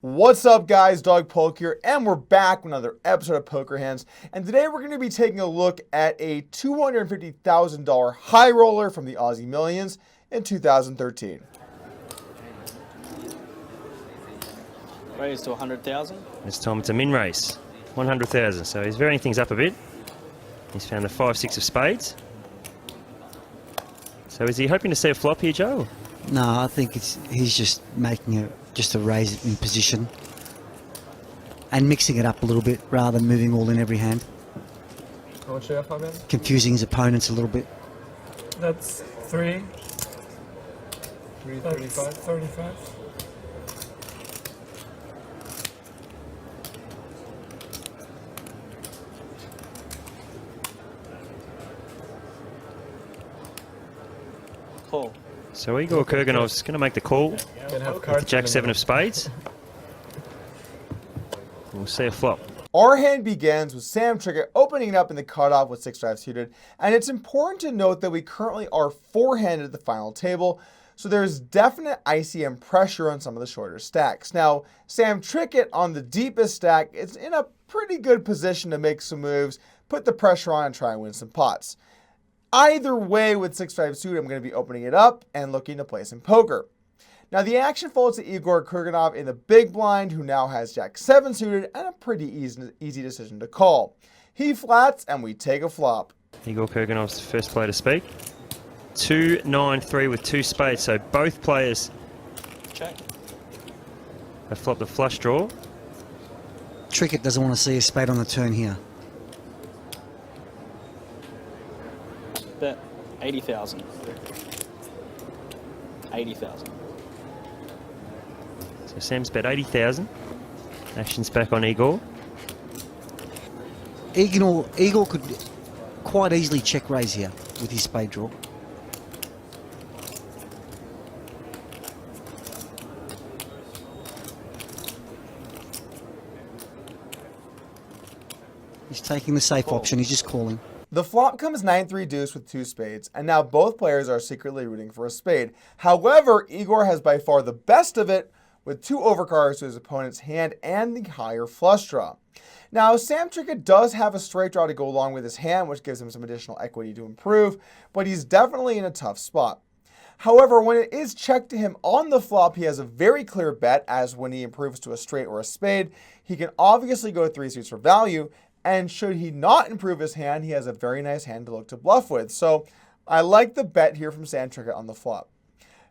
What's up, guys? Dog Polk here, and we're back with another episode of Poker Hands. And today we're going to be taking a look at a $250,000 high roller from the Aussie Millions in 2013. Raised to 100,000. This time it's a min race, 100,000. So he's varying things up a bit. He's found the 5-6 of spades. So is he hoping to see a flop here, Joe? No, I think he's just making a raise in position and mixing it up a little bit rather than moving all in every hand. How much do you have, Fabian? Confusing his opponents a little bit. That's 3. 335. 35. Call. So Igor Kurganov's going to make the call. Can have With cards. the Jack 7 of spades. We'll see a flop. Our hand begins with Sam Trickett opening it up in the cutoff with 6-5 suited, and it's important to note that we currently are four-handed at the final table, so there's definite ICM pressure on some of the shorter stacks. Now, Sam Trickett on the deepest stack is in a pretty good position to make some moves, put the pressure on, and try and win some pots. Either way, with 6-5 suited, I'm going to be opening it up and looking to play some poker. Now, the action folds to Igor Kurganov in the big blind, who now has Jack 7 suited and a pretty easy decision to call. He flats, and we take a flop. Igor Kurganov's the first player to speak. 2-9-3 with 2 spades. So both players Check. have flopped the flush draw. Trickett doesn't want to see a spade on the turn here. Bet 80,000. 80,000. So Sam's bet 80,000. Action's back on Igor. Igor could quite easily check raise here with his spade draw. He's taking the safe option, he's just calling. The flop comes 9-3 deuce with 2 spades, and now both players are secretly rooting for a spade. However, Igor has by far the best of it with 2 overcards to his opponent's hand and the higher flush draw. Now, Sam Trickett does have a straight draw to go along with his hand, which gives him some additional equity to improve, but he's definitely in a tough spot. However, when it is checked to him on the flop, he has a very clear bet, as when he improves to a straight or a spade, he can obviously go 3 suits for value, and should he not improve his hand, he has a very nice hand to look to bluff with. So I like the bet here from Sam Trickett on the flop.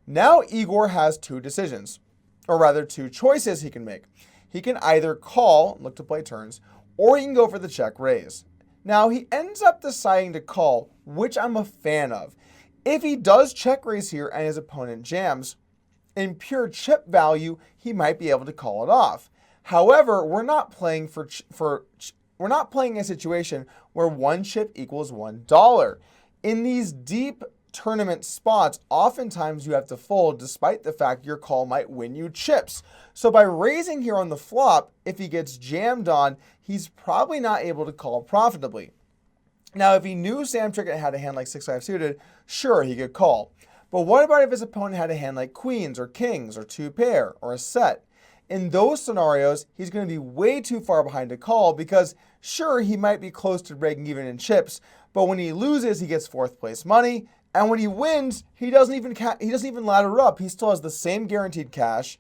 Now Igor has 2 decisions, or rather 2 choices he can make. He can either call, look to play turns, or he can go for the check raise. Now he ends up deciding to call, which I'm a fan of. If he does check raise here and his opponent jams, in pure chip value, he might be able to call it off. However, we're not playing we're not playing a situation where 1 chip equals $1. In these deep tournament spots, oftentimes you have to fold despite the fact your call might win you chips. So by raising here on the flop, if he gets jammed on, he's probably not able to call profitably. Now, if he knew Sam Trickett had a hand like 6-5 suited, sure, he could call. But what about if his opponent had a hand like queens or kings or 2 pair or a set? In those scenarios, he's going to be way too far behind to call because, sure, he might be close to breaking even in chips, but when he loses, he gets 4th place money, and when he wins, he doesn't even ladder up. He still has the same guaranteed cash,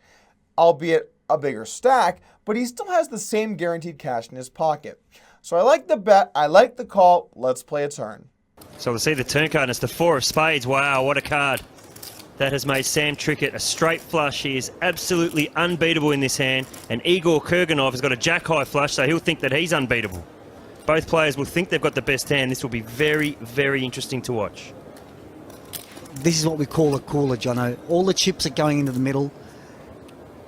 albeit a bigger stack, but he still has the same guaranteed cash in his pocket. So I like the bet, I like the call. Let's play a turn. So we'll see the turn card, and it's the 4 of spades. Wow, what a card. That has made Sam Trickett a straight flush. He is absolutely unbeatable in this hand. And Igor Kurganov has got a jack-high flush, so he'll think that he's unbeatable. Both players will think they've got the best hand. This will be very, very interesting to watch. This is what we call a cooler, Jono. All the chips are going into the middle.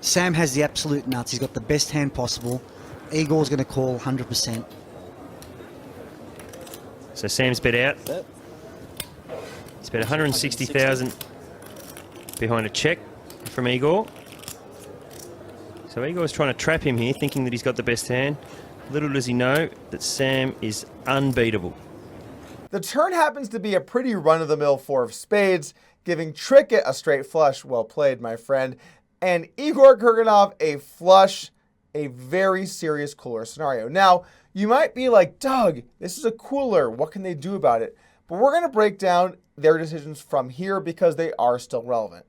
Sam has the absolute nuts. He's got the best hand possible. Igor's going to call 100%. So Sam's bet out. Bet. He's bet 160,000 behind a check from Igor. So Igor's trying to trap him here, thinking that he's got the best hand. Little does he know that Sam is unbeatable. The turn happens to be a pretty run-of-the-mill 4 of spades, giving Trickett a straight flush. Well played, my friend. and Igor Kurganov a flush, a very serious cooler scenario. Now, you might be like, Doug, this is a cooler. What can they do about it? But we're going to break down their decisions from here because they are still relevant.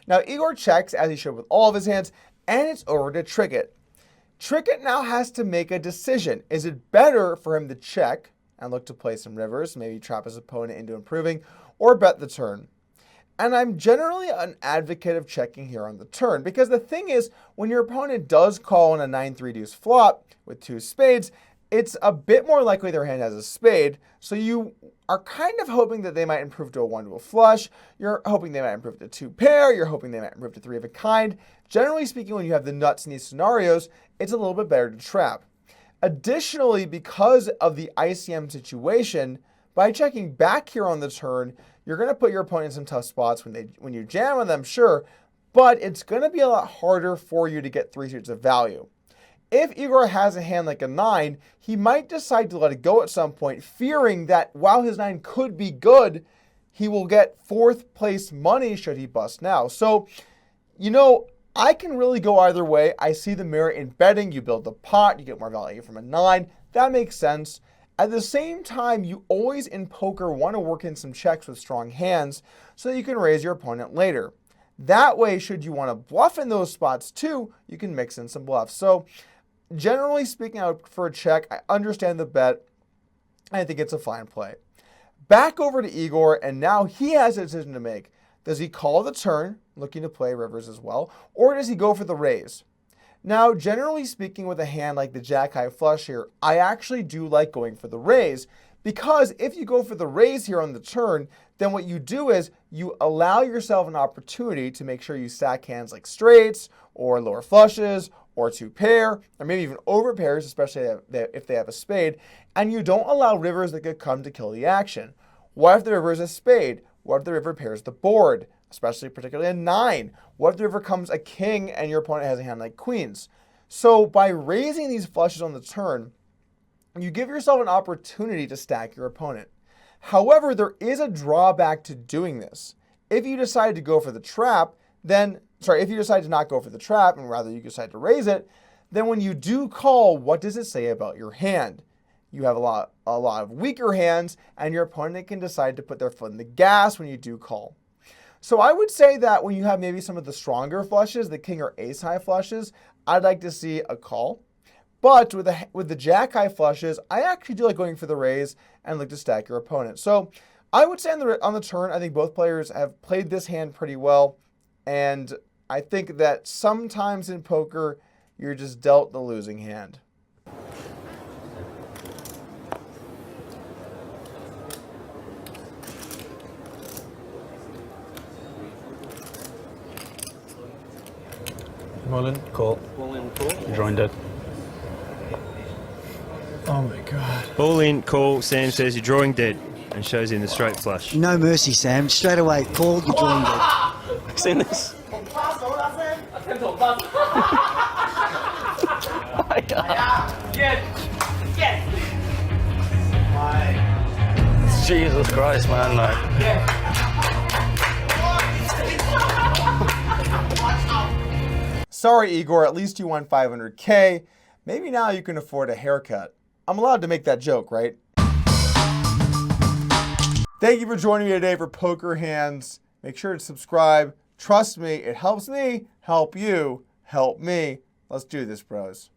Now, Igor checks, as he should with all of his hands, and it's over to Trickett. Trickett now has to make a decision. Is it better for him to check and look to play some rivers, maybe trap his opponent into improving, or bet the turn? And I'm generally an advocate of checking here on the turn because the thing is, when your opponent does call on a 9-3 deuce flop with 2 spades, it's a bit more likely their hand has a spade, so you are kind of hoping that they might improve to a 1 to a flush, you're hoping they might improve to 2 pair, you're hoping they might improve to 3 of a kind. Generally speaking, when you have the nuts in these scenarios, it's a little bit better to trap. Additionally, because of the ICM situation, by checking back here on the turn, you're going to put your opponent in some tough spots when you jam on them, sure, but it's going to be a lot harder for you to get 3 suits of value. If Igor has a hand like a 9, he might decide to let it go at some point, fearing that while his 9 could be good, he will get 4th place money should he bust now. So, I can really go either way. I see the merit in betting. You build the pot, you get more value from a 9. That makes sense. At the same time, you always in poker want to work in some checks with strong hands so that you can raise your opponent later. That way, should you want to bluff in those spots too, you can mix in some bluffs. So, generally speaking, I would prefer a check. I understand the bet. I think it's a fine play. Back over to Igor, and now he has a decision to make. Does he call the turn, looking to play rivers as well, or does he go for the raise? Now, generally speaking, with a hand like the jack-high flush here, I actually do like going for the raise, because if you go for the raise here on the turn, then what you do is you allow yourself an opportunity to make sure you stack hands like straights, or lower flushes, or 2 pair, or maybe even over pairs, especially if they have a spade, and you don't allow rivers that could come to kill the action. What if the river is a spade? What if the river pairs the board, especially particularly a 9? What if the river comes a king and your opponent has a hand like queens? So by raising these flushes on the turn, you give yourself an opportunity to stack your opponent. However, there is a drawback to doing this. If you decide to go for the trap, if you decide to not go for the trap and rather you decide to raise it, then when you do call, what does it say about your hand? You have a lot of weaker hands, and your opponent can decide to put their foot in the gas when you do call. So I would say that when you have maybe some of the stronger flushes, the king or ace high flushes, I'd like to see a call. But with the jack high flushes, I actually do like going for the raise and like to stack your opponent. So I would say on the turn, I think both players have played this hand pretty well, and I think that sometimes in poker, you're just dealt the losing hand. Mullen, call. Mullen call. Joined it. Oh my god. All in, call. Sam says you're drawing dead and shows in the straight flush. No mercy, Sam. Straight away, call, you're drawing dead. Seen this? Jesus Christ, man. Sorry, Igor, at least you won $500K. Maybe now you can afford a haircut. I'm allowed to make that joke, right? Thank you for joining me today for Poker Hands. Make sure to subscribe. Trust me, it helps me help you help me. Let's do this, bros.